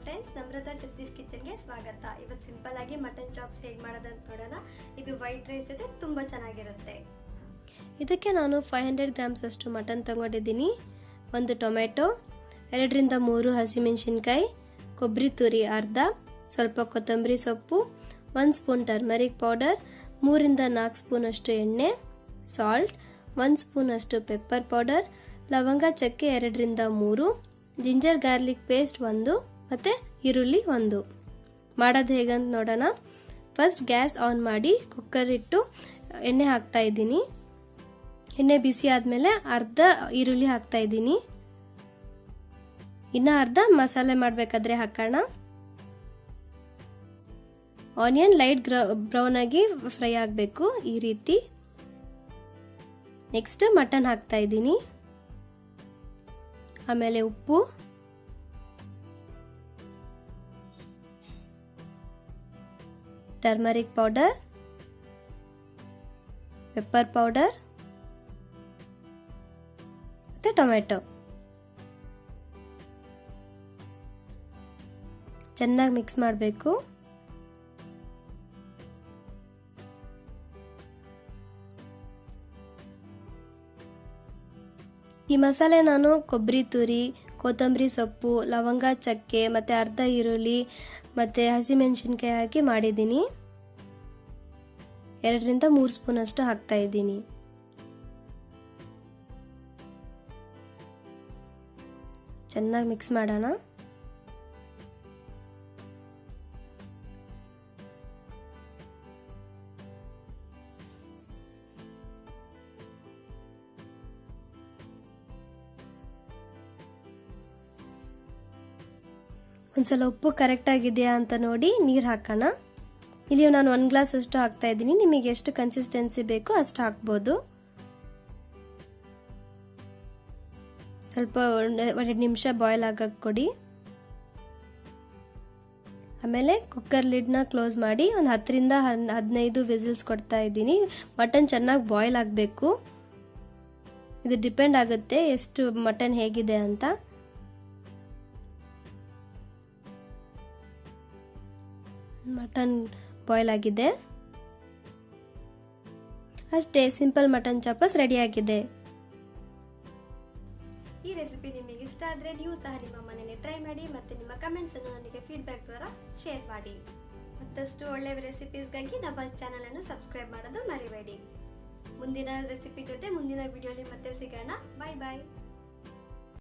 Friends, NamrathaChatthish ಕಿಚನ್ಗೆ ಸ್ವಾಗತ. ಇವತ್ತು simple ಆಗಿ ಮಟನ್ ಚಾಪ್ಸ್ ಹೇಗೆ ಮಾಡೋದಂತ ನೋಡೋಣ. ಇದು ವೈಟ್ ರೈಸ್ ಜೊತೆ ತುಂಬ ಚೆನ್ನಾಗಿರುತ್ತೆ. ಇದಕ್ಕೆ ನಾನು 500 ಗ್ರಾಮ್ಸ್ ಅಷ್ಟು ಮಟನ್ ತಗೊಂಡಿದ್ದೀನಿ. ಒಂದು ಟೊಮೆಟೊ, 2 ರಿಂದ 3 ಹಸಿಮೆಣಸಿನಕಾಯಿ, ಕೊಬ್ಬರಿ ತುರಿ ಅರ್ಧ, ಸ್ವಲ್ಪ ಕೊತ್ತಂಬರಿ ಸೊಪ್ಪು, 1 ಸ್ಪೂನ್ ಟರ್ಮರಿಕ್ ಪೌಡರ್, 3 ರಿಂದ 4 ಸ್ಪೂನ್ ಅಷ್ಟು ಎಣ್ಣೆ, ಸಾಲ್ಟ್, 1 ಸ್ಪೂನ್ ಅಷ್ಟು ಪೆಪ್ಪರ್ ಪೌಡರ್, ಲವಂಗ ಚಕ್ಕೆ 2 ರಿಂದ 3, ಜಿಂಜರ್ ಗಾರ್ಲಿಕ್ ಪೇಸ್ಟ್ 1 ಮತ್ತು ಈರುಳ್ಳಿ 1. ಮಾಡೋದು ಹೇಗಂತ ನೋಡೋಣ. ಫಸ್ಟ್ ಗ್ಯಾಸ್ ಆನ್ ಮಾಡಿ ಕುಕ್ಕರ್ ಇಟ್ಟು ಎಣ್ಣೆ ಹಾಕ್ತಾ ಇದ್ದೀನಿ. ಎಣ್ಣೆ ಬಿಸಿ ಆದಮೇಲೆ ಅರ್ಧ ಈರುಳ್ಳಿ ಹಾಕ್ತಾ ಇದ್ದೀನಿ. ಇನ್ನು ಅರ್ಧ ಮಸಾಲೆ ಮಾಡಬೇಕಾದ್ರೆ ಹಾಕೋಣ. ಆನಿಯನ್ ಲೈಟ್ ಬ್ರೌನ್ ಆಗಿ ಫ್ರೈ ಆಗಬೇಕು ಈ ರೀತಿ. ನೆಕ್ಸ್ಟ್ ಮಟನ್ ಹಾಕ್ತಾ ಇದ್ದೀನಿ. ಆಮೇಲೆ ಉಪ್ಪು, ಟರ್ಮರಿಕ್ ಪೌಡರ್, ಪೆಪ್ಪರ್ ಪೌಡರ್ ಮತ್ತೆ ಟೊಮೆಟೊ ಚೆನ್ನಾಗಿ ಮಿಕ್ಸ್ ಮಾಡಬೇಕು. ಈ ಮಸಾಲೆ ನಾನು ಕೊಬ್ಬರಿ ತುರಿ, ಕೊತ್ತಂಬರಿ ಸೊಪ್ಪು, ಲವಂಗ ಚಕ್ಕೆ ಮತ್ತು ಅರ್ಧ ಈರುಳ್ಳಿ ಮತ್ತು ಹಸಿಮೆಣಸಿನ್ಕಾಯಿ ಹಾಕಿ ಮಾಡಿದ್ದೀನಿ. 2 ರಿಂದ 3 ಸ್ಪೂನ್ ಅಷ್ಟು ಹಾಕ್ತಾ ಇದ್ದೀನಿ. ಚೆನ್ನಾಗಿ ಮಿಕ್ಸ್ ಮಾಡೋಣ. ಒಂದ್ಸಲ ಉಪ್ಪು ಕರೆಕ್ಟ್ ಆಗಿದೆಯಾ ಅಂತ ನೋಡಿ ನೀರು ಹಾಕೋಣ. ಇಲ್ಲಿ ನಾನು 1 ಗ್ಲಾಸ್ ಅಷ್ಟು ಹಾಕ್ತಾ ಇದ್ದೀನಿ. ನಿಮಗೆ ಎಷ್ಟು ಕನ್ಸಿಸ್ಟೆನ್ಸಿ ಬೇಕೋ ಅಷ್ಟು ಹಾಕ್ಬೋದು. ಸ್ವಲ್ಪ 2 ನಿಮಿಷ ಬಾಯ್ಲ್ ಆಗಕ್ಕೆ ಕೊಡಿ. ಆಮೇಲೆ ಕುಕ್ಕರ್ ಲಿಡ್ನ ಕ್ಲೋಸ್ ಮಾಡಿ ಒಂದು 10 ರಿಂದ 15 ವಿಸಿಲ್ಸ್ ಕೊಡ್ತಾ ಇದ್ದೀನಿ. ಮಟನ್ ಚೆನ್ನಾಗಿ ಬಾಯ್ಲ್ ಆಗಬೇಕು. ಇದು ಡಿಪೆಂಡ್ ಆಗುತ್ತೆ ಎಷ್ಟು ಮಟನ್ ಹೇಗಿದೆ ಅಂತ. ಮಟನ್ ಬಾಯ್ಲ್ ಆಗಿದೆ. ಅಷ್ಟೇ, ಸಿಂಪಲ್ ಮಟನ್ ಚಾಪ್ಸ್ ರೆಡಿ ಆಗಿದೆ. ಈ ರೆಸಿಪಿ ನಿಮಗೆ ಇಷ್ಟ ಆದರೆ ನೀವು ಸಹ ನಿಮ್ಮ ಮನೆಯಲ್ಲಿ ಟ್ರೈ ಮಾಡಿ ಮತ್ತು ನಿಮ್ಮ ಕಮೆಂಟ್ಸ್ ಅನ್ನು ನನಗೆ ಫೀಡ್ಬ್ಯಾಕ್ ದ್ವಾರ ಶೇರ್ ಮಾಡಿ. ಮತ್ತಷ್ಟು ಒಳ್ಳೆಯ ರೆಸಿಪೀಸ್ಗಾಗಿ ನಮ್ಮ ಚಾನಲ್ ಅನ್ನು ಸಬ್ಸ್ಕ್ರೈಬ್ ಮಾಡೋದು ಮರಿಬೇಡಿ. ಮುಂದಿನ ರೆಸಿಪಿ ಜೊತೆ ಮುಂದಿನ ವಿಡಿಯೋಲಿ ಮತ್ತೆ ಸಿಗೋಣ. ಬಾಯ್ ಬಾಯ್.